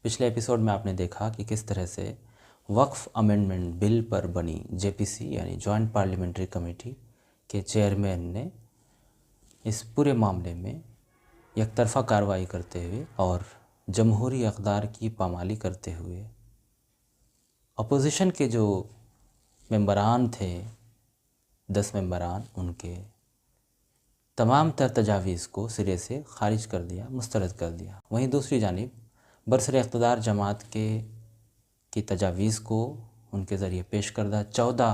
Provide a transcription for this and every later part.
पिछले एपिसोड में आपने देखा कि किस तरह से वक्फ अमेंडमेंट बिल पर बनी जेपीसी यानी जॉइंट पार्लियामेंट्री कमेटी के चेयरमैन ने इस पूरे मामले में एकतरफ़ा कार्रवाई करते हुए और जमहूरी अक़दार की पामाली करते हुए अपोजिशन के जो मेंबरान थे 10 मेंबरान, उनके तमाम तर तजावीज़ को सिरे से ख़ारिज कर दिया, मुस्तरद कर दिया। वहीं दूसरी जानिब बरसर इक़्तिदार जमात की तजावीज़ को उनके ज़रिए पेश करदा 14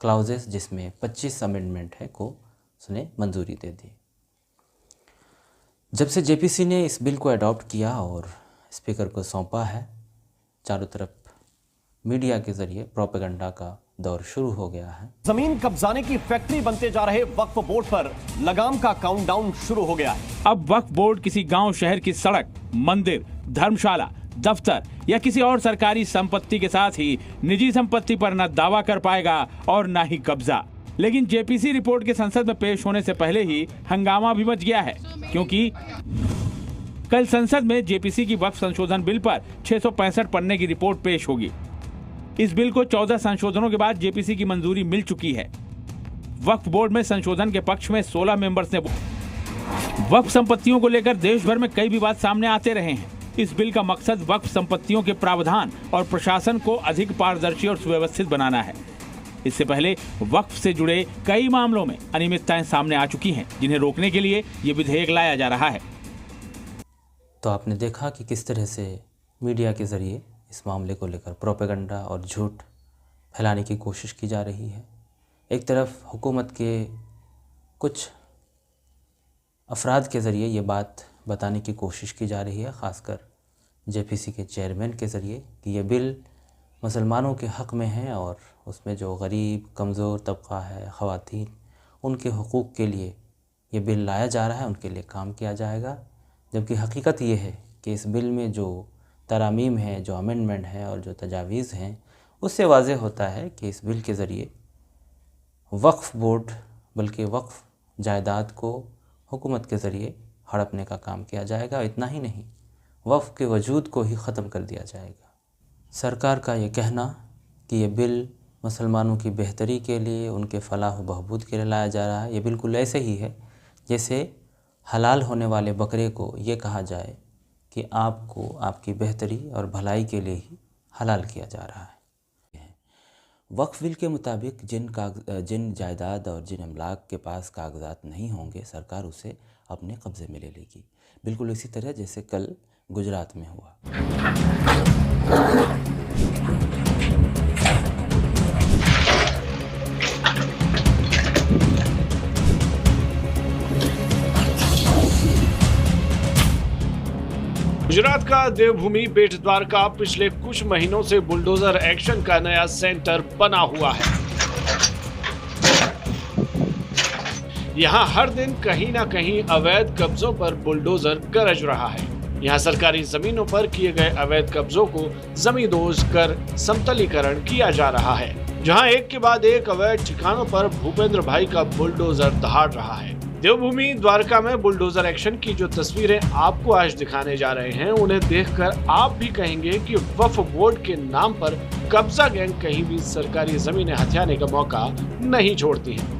क्लाउजेस जिसमें 25 अमेंडमेंट है को उसने मंजूरी दे दी। जब से जेपीसी ने इस बिल को अडॉप्ट किया और स्पीकर को सौंपा है, चारों तरफ मीडिया के ज़रिए प्रोपेगेंडा का दौर शुरू हो गया है। जमीन कब्जाने की फैक्ट्री बनते जा रहे वक्फ बोर्ड पर लगाम का काउंटडाउन शुरू हो गया है। अब वक्फ बोर्ड किसी गांव शहर की सड़क, मंदिर, धर्मशाला, दफ्तर या किसी और सरकारी संपत्ति के साथ ही निजी संपत्ति पर न दावा कर पाएगा और न ही कब्जा। लेकिन जेपीसी रिपोर्ट के संसद में पेश होने से पहले ही हंगामा भी मच गया है, क्योंकि कल संसद में जेपीसी की वक्फ संशोधन बिल पर 665 पन्ने की रिपोर्ट पेश होगी। इस बिल को 14 संशोधनों के बाद जेपीसी की मंजूरी मिल चुकी है। वक्फ बोर्ड में संशोधन के पक्ष में 16 मेंबर्स ने वक्फ संपत्तियों को लेकर देश भर में कई विवाद सामने आते रहे हैं। इस बिल का मकसद वक्फ संपत्तियों के प्रावधान और प्रशासन को अधिक पारदर्शी और सुव्यवस्थित बनाना है। इससे पहले वक्फ से जुड़े कई मामलों में अनियमितताएं सामने आ चुकी हैं, जिन्हें रोकने के लिए ये विधेयक लाया जा रहा है। तो आपने देखा कि किस तरह से मीडिया के ज़रिए इस मामले को लेकर प्रोपेगेंडा और झूठ फैलाने की कोशिश की जा रही है। एक तरफ हुकूमत के कुछ अफराद के ज़रिए ये बात बताने की कोशिश की जा रही है, ख़ासकर जेपीसी के चेयरमैन के ज़रिए, कि ये बिल मुसलमानों के हक़ में है और उसमें जो गरीब कमज़ोर तबका है, ख़वातीन, उनके हुकूक़ के लिए ये बिल लाया जा रहा है, उनके लिए काम किया जाएगा। जबकि हकीकत ये है कि इस बिल में जो तरामीम है, जो अमेंडमेंट है और जो तजावीज़ हैं, उससे वाज़ेह होता है कि इस बिल के ज़रिए वक्फ बोर्ड बल्कि वक्फ जायदाद को हुकूमत के ज़रिए हड़पने का काम किया जाएगा। इतना ही नहीं, वक्फ के वजूद को ही ख़त्म कर दिया जाएगा। सरकार का ये कहना कि ये बिल मुसलमानों की बेहतरी के लिए, उनके फलाह व बहबूद के लिए लाया जा रहा है, ये बिल्कुल ऐसे ही है जैसे हलाल होने वाले बकरे को ये कहा जाए कि आपको आपकी बेहतरी और भलाई के लिए ही हलाल किया जा रहा है। वक्फ बिल के मुताबिक जिन जायदाद और जिन अमलाक के पास कागजात नहीं होंगे, सरकार उसे अपने कब्ज़े में ले लेगी। बिल्कुल इसी तरह जैसे कल गुजरात में हुआ। गुजरात का देवभूमि बेट द्वारका पिछले कुछ महीनों से बुलडोजर एक्शन का नया सेंटर बना हुआ है। यहाँ हर दिन कहीं ना कहीं अवैध कब्जों पर बुलडोजर गरज रहा है। यहाँ सरकारी जमीनों पर किए गए अवैध कब्जों को जमींदोज कर समतलीकरण किया जा रहा है। जहाँ एक के बाद एक अवैध ठिकानों पर भूपेंद्र भाई का बुलडोजर दहाड़ रहा है। देवभूमि द्वारका में बुलडोजर एक्शन की जो तस्वीरें आपको आज दिखाने जा रहे हैं, उन्हें देखकर आप भी कहेंगे कि वक्फ बोर्ड के नाम पर कब्जा गैंग कहीं भी सरकारी जमीनें हथियाने का मौका नहीं छोड़ती है।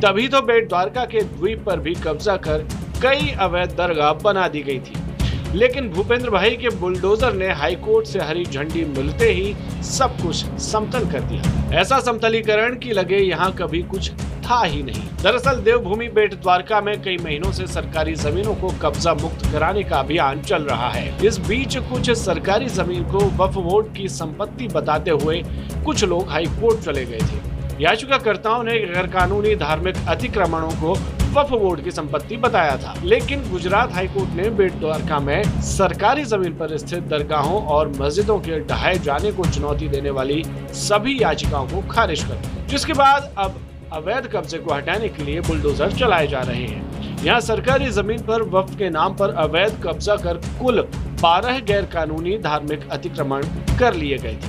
तभी तो बेट द्वारका के द्वीप पर भी कब्जा कर कई अवैध दरगाह बना दी गई थी। लेकिन भूपेंद्र भाई के बुलडोजर ने हाईकोर्ट से हरी झंडी मिलते ही सब कुछ समतल कर दिया। ऐसा समतलीकरण की लगे यहाँ कभी कुछ था ही नहीं। दरअसल देवभूमि बेट द्वारका में कई महीनों से सरकारी जमीनों को कब्जा मुक्त कराने का अभियान चल रहा है। इस बीच कुछ सरकारी जमीन को वक्फ बोर्ड की संपत्ति बताते हुए कुछ लोग हाईकोर्ट चले गए थे। याचिकाकर्ताओं ने गैर कानूनी धार्मिक अतिक्रमणों को वक्फ बोर्ड की संपत्ति बताया था। लेकिन गुजरात हाईकोर्ट ने बेट द्वारका में सरकारी जमीन पर स्थित दरगाहों और मस्जिदों के ढहाए जाने को चुनौती देने वाली सभी याचिकाओं को खारिज कर दिया, जिसके बाद अब अवैध कब्जे को हटाने के लिए बुलडोजर चलाए जा रहे हैं। यहाँ सरकारी जमीन पर वक्फ के नाम पर अवैध कब्जा कर कुल 12 गैर कानूनी धार्मिक अतिक्रमण कर लिए गए थे।